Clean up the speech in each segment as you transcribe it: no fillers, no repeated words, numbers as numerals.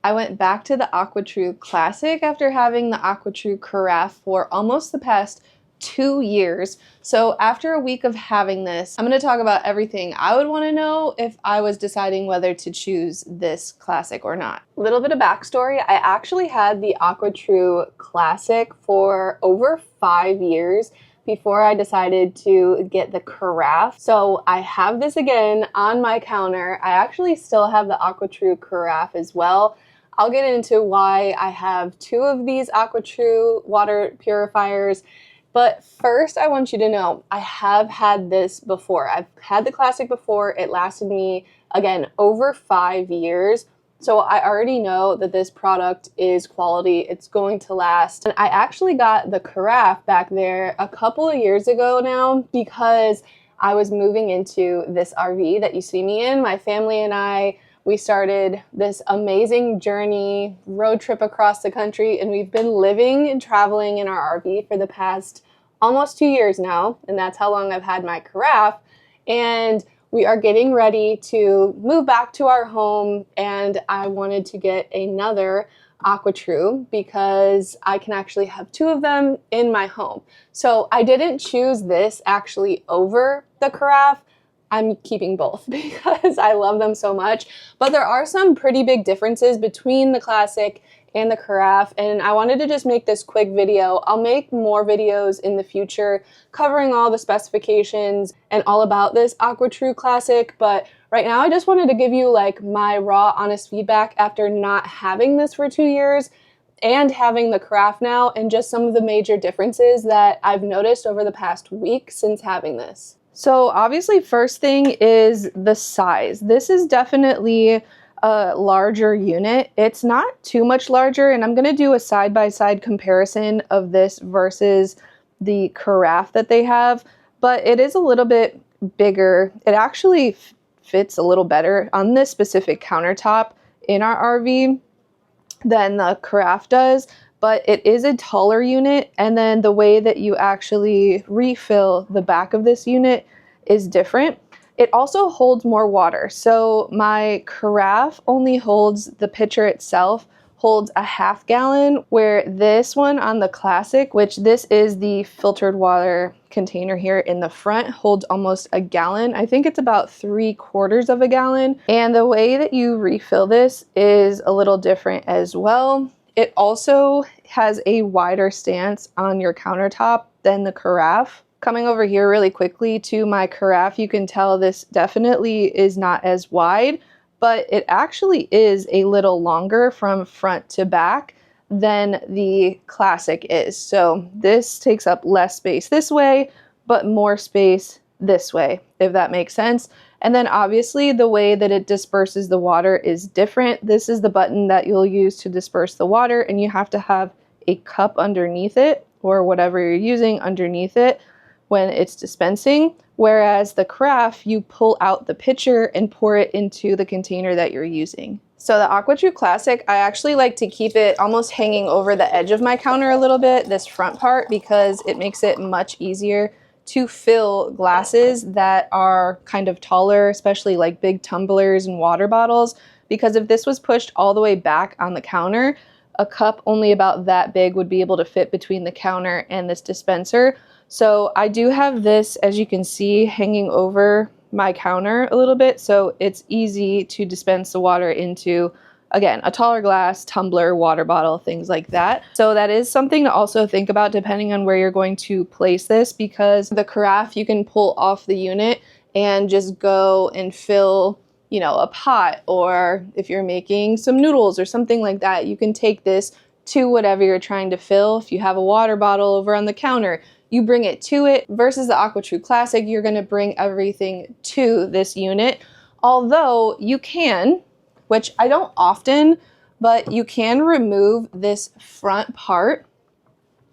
I went back to the AquaTru Classic after having the AquaTru Carafe for almost the past 2 years. So after a week of having this, I'm going to talk about everything I would want to know if I was deciding whether to choose this Classic or not. A little bit of backstory, I actually had the AquaTru Classic for over 5 years before I decided to get the Carafe. So I have this again on my counter. I actually still have the AquaTru Carafe as well. I'll get into why I have 2 of these AquaTru water purifiers. But first, I want you to know, I have had this before. I've had the Classic before. It lasted me, again, over 5 years. So I already know that this product is quality. It's going to last. And I actually got the Carafe back there a couple of years ago now because I was moving into this RV that you see me in. My family and I, we started this amazing journey, road trip across the country, and we've been living and traveling in our RV for the past almost 2 years now, and that's how long I've had my Carafe. And we are getting ready to move back to our home, and I wanted to get another AquaTru because I can actually have 2 of them in my home. So I didn't choose this actually over the Carafe. I'm keeping both because I love them so much. But there are some pretty big differences between the Classic and the Carafe, and I wanted to just make this quick video. I'll make more videos in the future covering all the specifications and all about this AquaTru Classic, but right now I just wanted to give you like my raw, honest feedback after not having this for 2 years and having the Carafe now, and just some of the major differences that I've noticed over the past week since having this. So obviously, first thing is the size. This is definitely a larger unit. It's not too much larger, and I'm going to do a side-by-side comparison of this versus the Carafe that they have, but it is a little bit bigger. It actually fits a little better on this specific countertop in our RV than the Carafe does, but it is a taller unit, and then the way that you actually refill the back of this unit is different. It also holds more water. So my Carafe only holds, the pitcher itself holds a ½ gallon, where this one on the Classic, which this is the filtered water container here in the front, holds almost a gallon. I think it's about 3/4 of a gallon. And the way that you refill this is a little different as well. It also has a wider stance on your countertop than the Carafe. Coming over here really quickly to my Carafe, you can tell this definitely is not as wide, but it actually is a little longer from front to back than the Classic is. So this takes up less space this way, but more space this way, if that makes sense. And then obviously the way that it disperses the water is different. This is the button that you'll use to disperse the water, and you have to have a cup underneath it or whatever you're using underneath it when it's dispensing, whereas the Carafe, you pull out the pitcher and pour it into the container that you're using. So the AquaTru Classic, I actually like to keep it almost hanging over the edge of my counter a little bit, this front part, because it makes it much easier to fill glasses that are kind of taller, especially like big tumblers and water bottles, because if this was pushed all the way back on the counter, a cup only about that big would be able to fit between the counter and this dispenser. So I do have this, as you can see, hanging over my counter a little bit, so it's easy to dispense the water into, again, a taller glass, tumbler, water bottle, things like that. So that is something to also think about depending on where you're going to place this, because the Carafe you can pull off the unit and just go and fill, you know, a pot, or if you're making some noodles or something like that, you can take this to whatever you're trying to fill. If you have a water bottle over on the counter, you bring it to it, versus the AquaTru Classic, you're going to bring everything to this unit. Although you can, which I don't often, but you can remove this front part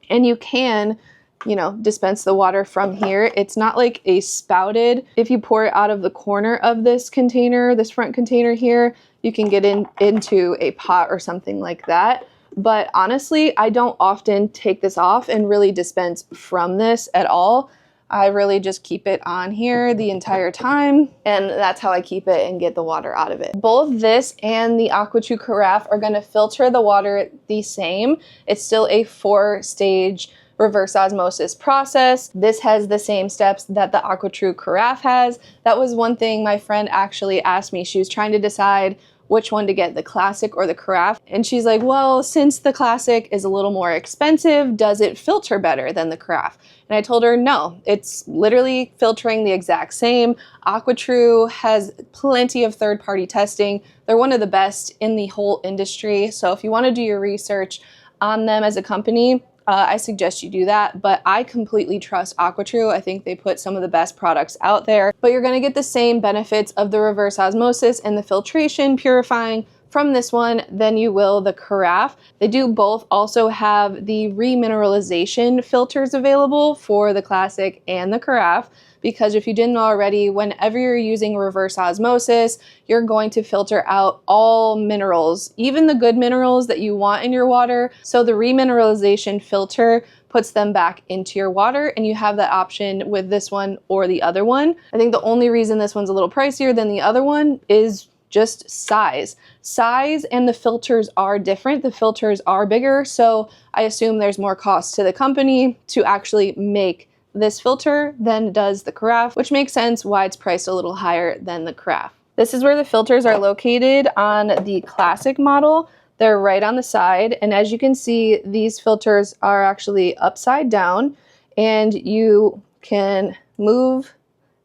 and you can, you know, dispense the water from here. It's not like a spouted, if you pour it out of the corner of this container, this front container here, you can get into a pot or something like that. But honestly, I don't often take this off and really dispense from this at all. I really just keep it on here the entire time, and that's how I keep it and get the water out of it. Both this and the AquaTru Carafe are going to filter the water the same. It's still a 4-stage reverse osmosis process. This has the same steps that the AquaTru Carafe has. That was one thing my friend actually asked me. She was trying to decide which one to get, the Classic or the Carafe. And she's like, well, since the Classic is a little more expensive, does it filter better than the Carafe? And I told her, no, it's literally filtering the exact same. AquaTru has plenty of third-party testing. They're one of the best in the whole industry. So if you want to do your research on them as a company, I suggest you do that, but I completely trust AquaTru. I think they put some of the best products out there, but you're going to get the same benefits of the reverse osmosis and the filtration purifying from this one than you will the Carafe. They do both also have the remineralization filters available for the Classic and the Carafe, because if you didn't already, whenever you're using reverse osmosis, you're going to filter out all minerals, even the good minerals that you want in your water. So the remineralization filter puts them back into your water, and you have that option with this one or the other one. I think the only reason this one's a little pricier than the other one is just size. Size and the filters are different. The filters are bigger, so I assume there's more cost to the company to actually make this filter than does the Carafe, which makes sense why it's priced a little higher than the Carafe. This is where the filters are located on the Classic model. They're right on the side, and as you can see, these filters are actually upside down, and you can move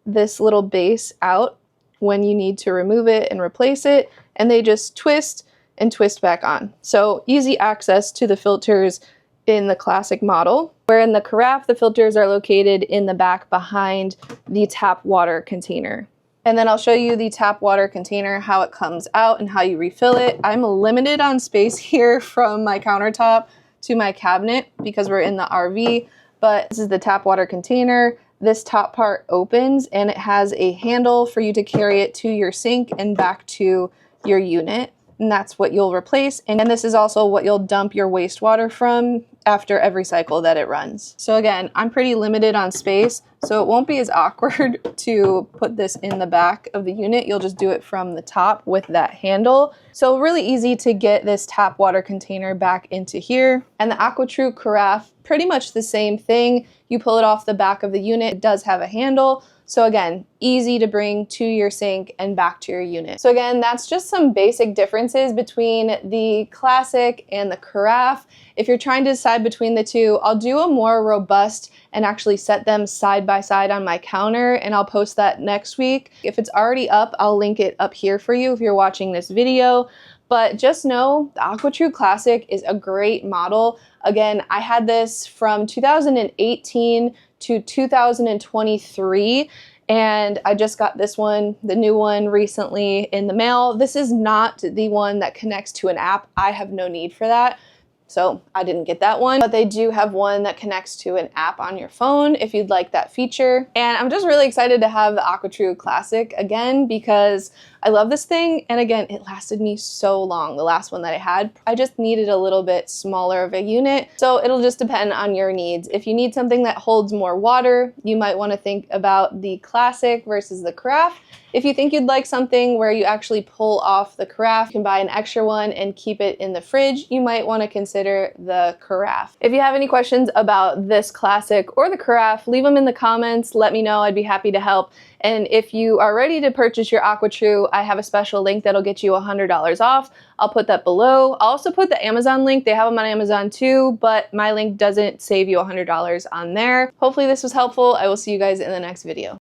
this little base out when you need to remove it and replace it, and they just twist and twist back on. So easy access to the filters in the Classic model, where in the Carafe, the filters are located in the back behind the tap water container. And then I'll show you the tap water container, how it comes out and how you refill it. I'm limited on space here from my countertop to my cabinet because we're in the RV, but this is the tap water container. This top part opens and it has a handle for you to carry it to your sink and back to your unit. And that's what you'll replace. And this is also what you'll dump your wastewater from after every cycle that it runs. So again, I'm pretty limited on space, so it won't be as awkward to put this in the back of the unit. You'll just do it from the top with that handle. So really easy to get this tap water container back into here. And the AquaTru Carafe, pretty much the same thing. You pull it off the back of the unit. It does have a handle. So again, easy to bring to your sink and back to your unit. So again, that's just some basic differences between the Classic and the Carafe. If you're trying to decide between the two, I'll do a more robust and actually set them side by side on my counter, and I'll post that next week. If it's already up, I'll link it up here for you if you're watching this video. But just know the AquaTru Classic is a great model. Again, I had this from 2018 to 2023, and I just got this one, the new one, recently in the mail. This is not the one that connects to an app. I have no need for that, so I didn't get that one. But they do have one that connects to an app on your phone if you'd like that feature. And I'm just really excited to have the AquaTru Classic again because I love this thing, and again, it lasted me so long. The last one that I had, I just needed a little bit smaller of a unit, so it'll just depend on your needs. If you need something that holds more water, you might want to think about the Classic versus the Carafe. If you think you'd like something where you actually pull off the Carafe, you can buy an extra one and keep it in the fridge, you might want to consider the Carafe. If you have any questions about this Classic or the Carafe, leave them in the comments. Let me know. I'd be happy to help. And if you are ready to purchase your AquaTru, I have a special link that'll get you $100 off. I'll put that below. I'll also put the Amazon link. They have them on Amazon too, but my link doesn't save you $100 on there. Hopefully this was helpful. I will see you guys in the next video.